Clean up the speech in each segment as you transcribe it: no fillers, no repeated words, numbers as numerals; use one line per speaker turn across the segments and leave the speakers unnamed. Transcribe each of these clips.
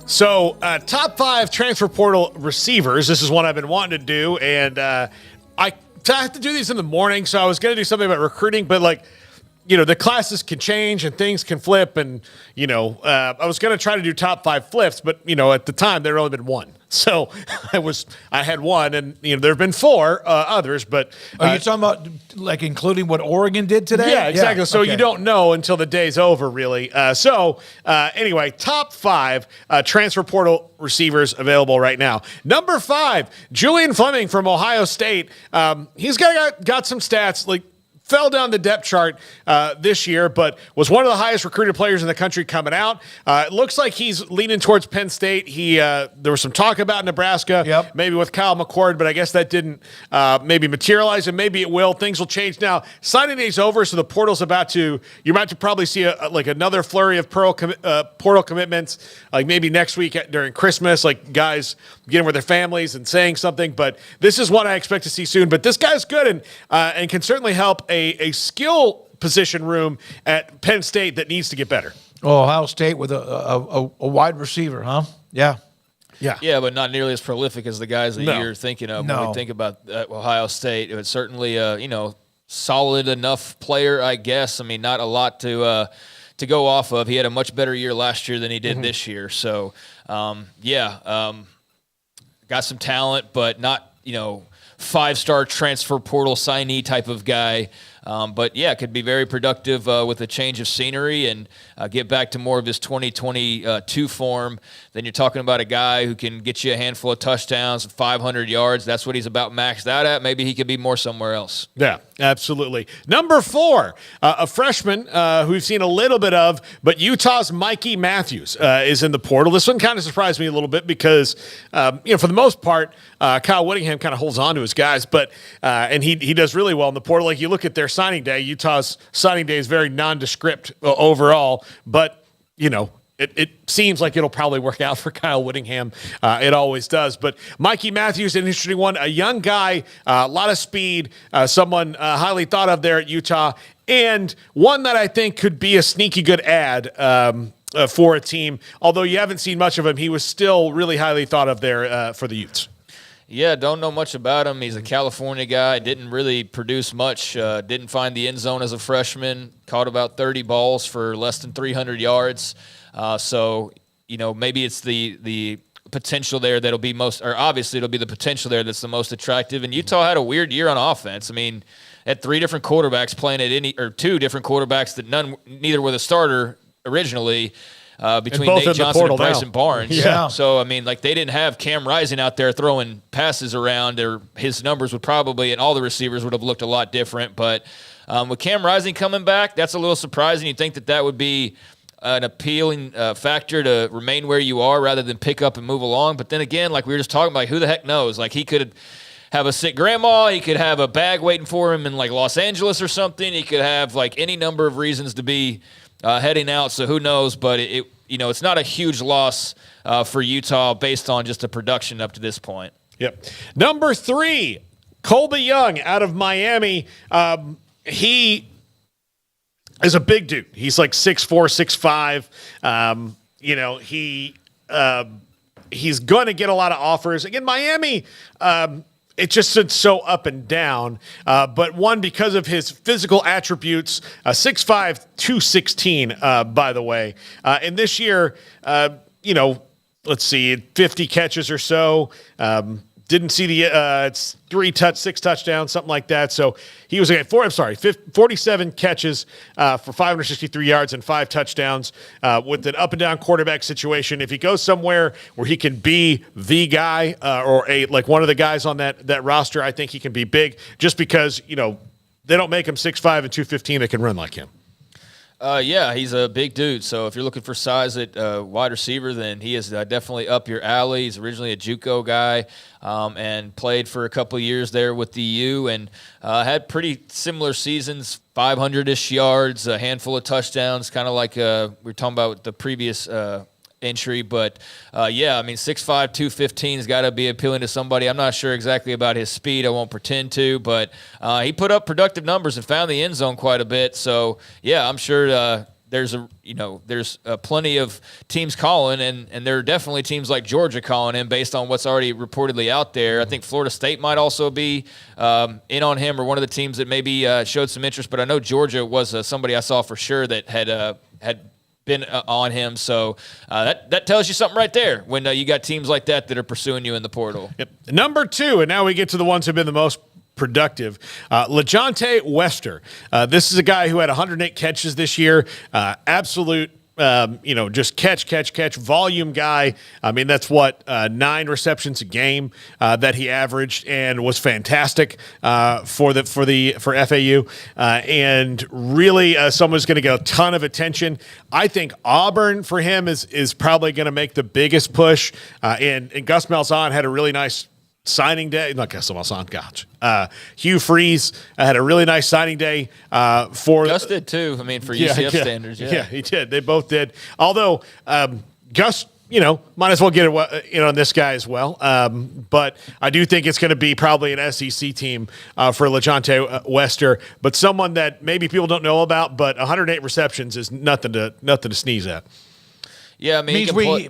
So, top 5 transfer portal receivers. This is one I've been wanting to do, and I have to do these in the morning, so I was going to do something about recruiting, but the classes can change and things can flip, and I was going to try to do top 5 flips, but at the time there had only been one. So I had one, and there have been 4 others. But
are you talking about including what Oregon did today?
Yeah, exactly. So you don't know until the day's over, really. Anyway, top 5 transfer portal receivers available right now. Number 5, Julian Fleming from Ohio State. He's got some stats fell down the depth chart this year, but was one of the highest recruited players in the country coming out. It looks like he's leaning towards Penn State. There was some talk about Nebraska, maybe with Kyle McCord, but I guess that didn't maybe materialize, and maybe it will. Things will change now. Signing day's over, so the portal's you're about to probably see another flurry of portal commitments, maybe next week during Christmas, guys getting with their families and saying something. But this is what I expect to see soon. But this guy's good and can certainly help a skill position room at Penn State that needs to get better.
Ohio State with a wide receiver, huh? Yeah.
Yeah, but not nearly as prolific as the guys that you're thinking of when we think about Ohio State. It was certainly solid enough player, I guess. I mean, not a lot to go off of. He had a much better year last year than he did this year. So, got some talent, but not 5-star transfer portal signee type of guy. But could be very productive with a change of scenery and get back to more of his 2022 form. Then you're talking about a guy who can get you a handful of touchdowns, 500 yards. That's what he's about maxed out at. Maybe he could be more somewhere else.
Yeah, absolutely. Number 4, a freshman who we've seen a little bit of, but Utah's Mikey Matthews is in the portal. This one kind of surprised me a little bit because, for the most part, Kyle Whittingham kind of holds on to his guys, but and he does really well in the portal. You look at their signing day, Utah's signing day is very nondescript overall, but it seems like it'll probably work out for Kyle Whittingham. It always does. But Mikey Matthews, an interesting one, a young guy, a lot of speed, someone highly thought of there at Utah, and one that I think could be a sneaky good ad for a team. Although you haven't seen much of him, he was still really highly thought of there for the Utes.
Yeah, don't know much about him. He's a California guy. Didn't really produce much. Didn't find the end zone as a freshman. Caught about 30 balls for less than 300 yards. So maybe it's the potential there that'll be most, or obviously it'll be the potential there that's the most attractive. And Utah had a weird year on offense. I mean, had 3 different quarterbacks playing at 2 different quarterbacks that neither were the starter originally. Between Nate Johnson and Bryson Barnes.
Yeah.
So, they didn't have Cam Rising out there throwing passes around, or his numbers would probably, and all the receivers would have looked a lot different. But with Cam Rising coming back, that's a little surprising. You'd think that would be an appealing factor to remain where you are rather than pick up and move along. But then again, like we were just talking about, who the heck knows? He could have a sick grandma. He could have a bag waiting for him in Los Angeles or something. He could have any number of reasons to be heading out, so who knows? But it's not a huge loss for Utah based on just the production up to this point.
Yep. Number 3, Colbie Young out of Miami. He is a big dude. He's 6'4", 6'5". He's going to get a lot of offers. Again, Miami. It's just so up and down, but one because of his physical attributes, 6'5", 216, by the way. And this year, let's see, 50 catches or so. Didn't see it's 6 touchdowns, something like that. So he was 47 catches for 563 yards and 5 touchdowns with an up and down quarterback situation. If he goes somewhere where he can be the guy or one of the guys on that roster, I think he can be big just because, they don't make him 6'5" and 215 that can run like him.
He's a big dude. So if you're looking for size at wide receiver, then he is definitely up your alley. He's originally a JUCO guy and played for a couple of years there with the U and had pretty similar seasons, 500-ish yards, a handful of touchdowns, kind of like we were talking about the previous entry. But, 6'5", 215 has got to be appealing to somebody. I'm not sure exactly about his speed. I won't pretend to. But he put up productive numbers and found the end zone quite a bit. So, I'm sure there's plenty of teams calling, and there are definitely teams like Georgia calling him based on what's already reportedly out there. I think Florida State might also be in on him, or one of the teams that maybe showed some interest. But I know Georgia was somebody I saw for sure that had been on him. So that tells you something right there when you got teams like that are pursuing you in the portal.
Yep. Number 2, and now we get to the ones who've been the most productive. LaJohntay Wester. This is a guy who had 108 catches this year. Absolute, just catch, volume guy. I mean, that's 9 receptions a game that he averaged, and was fantastic for FAU. And really, someone's going to get a ton of attention. I think Auburn for him is probably going to make the biggest push. And Gus Malzahn had a really nice signing day. Not Gus Malzahn, gosh. Hugh Freeze had a really nice signing day for
Gus did too. I mean, for UCF standards.
Yeah, he did. They both did. Although Gus, might as well get it on this guy as well. But I do think it's going to be probably an SEC team for LaJohntay Wester, but someone that maybe people don't know about. But 108 receptions is nothing to sneeze at.
Yeah, I mean,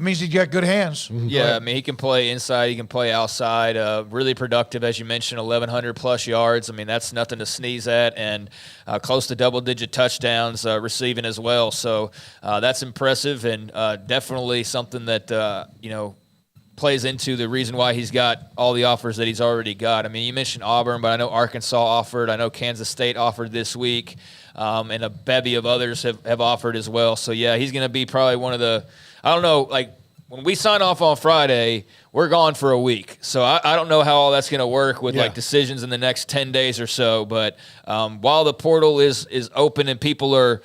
means he's got good hands.
Yeah, I mean, he can play inside, he can play outside. Really productive, as you mentioned, 1,100 plus yards. I mean, that's nothing to sneeze at, and close to double-digit touchdowns receiving as well. So that's impressive, and definitely something that plays into the reason why he's got all the offers that he's already got. I mean, you mentioned Auburn, but I know Arkansas offered. I know Kansas State offered this week. And a bevy of others have offered as well. So, yeah, he's going to be probably one of the – I don't know, like when we sign off on Friday, we're gone for a week. So I don't know how all that's going to work with like decisions in the next 10 days or so. But while the portal is open and people are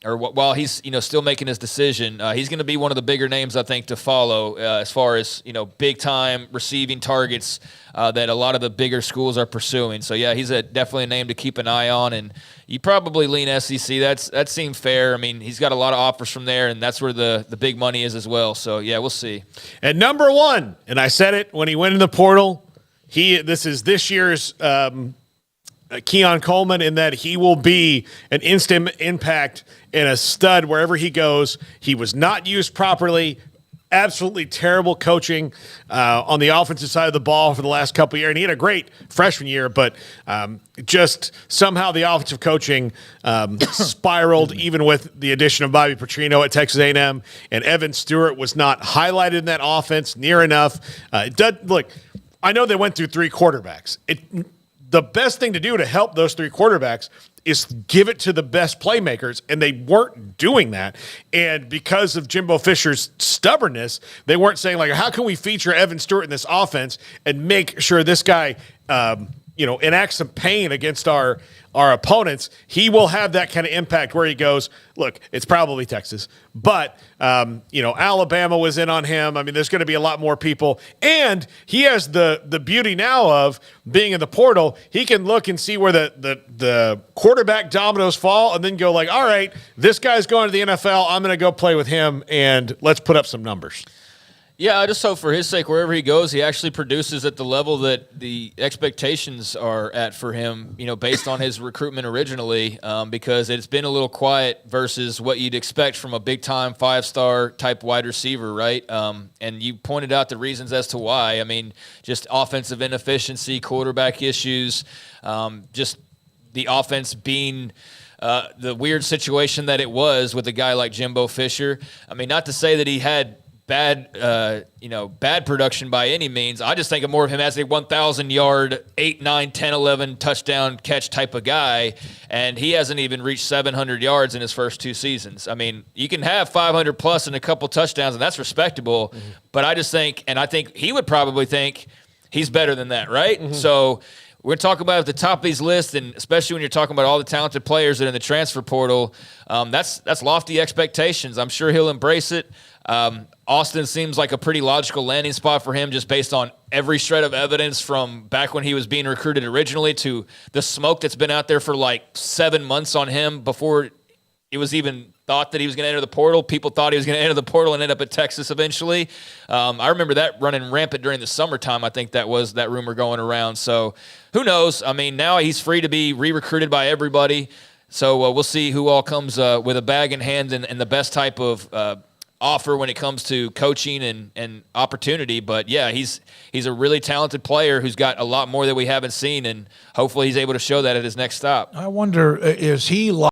while he's still making his decision, he's going to be one of the bigger names, I think, to follow as far as big time receiving targets that a lot of the bigger schools are pursuing. So yeah, he's definitely a name to keep an eye on, and you probably lean SEC. That seemed fair. I mean, he's got a lot of offers from there, and that's where the big money is as well. So yeah, we'll see.
At number 1, and I said it when he went in the portal, this is this year's Keon Coleman, in that he will be an instant impact and a stud wherever he goes. He was not used properly. Absolutely terrible coaching on the offensive side of the ball for the last couple of years. And he had a great freshman year, but just somehow the offensive coaching spiraled, even with the addition of Bobby Petrino at Texas A&M. And Evan Stewart was not highlighted in that offense near enough. Look, I know they went through 3 quarterbacks. The best thing to do to help those 3 quarterbacks is give it to the best playmakers, and they weren't doing that. And because of Jimbo Fisher's stubbornness, they weren't saying, like, how can we feature Evan Stewart in this offense and make sure this guy, enacts some pain against our opponents. He will have that kind of impact where he goes. Look, it's probably Texas, but Alabama was in on him. I mean, there's going to be a lot more people, and he has the beauty now of being in the portal. He can look and see where the quarterback dominoes fall, and then go like, all right, this guy's going to the NFL. I'm going to go play with him, and let's put up some numbers.
Yeah, I just hope for his sake, wherever he goes, he actually produces at the level that the expectations are at for him, based on his recruitment originally, because it's been a little quiet versus what you'd expect from a big-time 5-star type wide receiver, right? And you pointed out the reasons as to why. I mean, just offensive inefficiency, quarterback issues, just the offense being the weird situation that it was with a guy like Jimbo Fisher. I mean, not to say that he had bad production by any means. I just think of more of him as a 1,000-yard, 8, 9, 10, 11 touchdown catch type of guy, and he hasn't even reached 700 yards in his first 2 seasons. I mean, you can have 500 plus and a couple touchdowns, and that's respectable, but I just think, and I think he would probably think he's better than that, right? So we're talking about at the top of these lists, and especially when you're talking about all the talented players that are in the transfer portal, that's lofty expectations. I'm sure he'll embrace it. Austin seems like a pretty logical landing spot for him, just based on every shred of evidence from back when he was being recruited originally to the smoke that's been out there for like 7 months on him before it was even thought that he was going to enter the portal. People thought he was going to enter the portal and end up at Texas eventually. I remember that running rampant during the summertime. I think that was that rumor going around. So who knows? I mean, now he's free to be re-recruited by everybody. So we'll see who all comes with a bag in hand and the best type of offer when it comes to coaching and opportunity. But yeah, he's a really talented player who's got a lot more that we haven't seen, and hopefully he's able to show that at his next stop.
I wonder, is he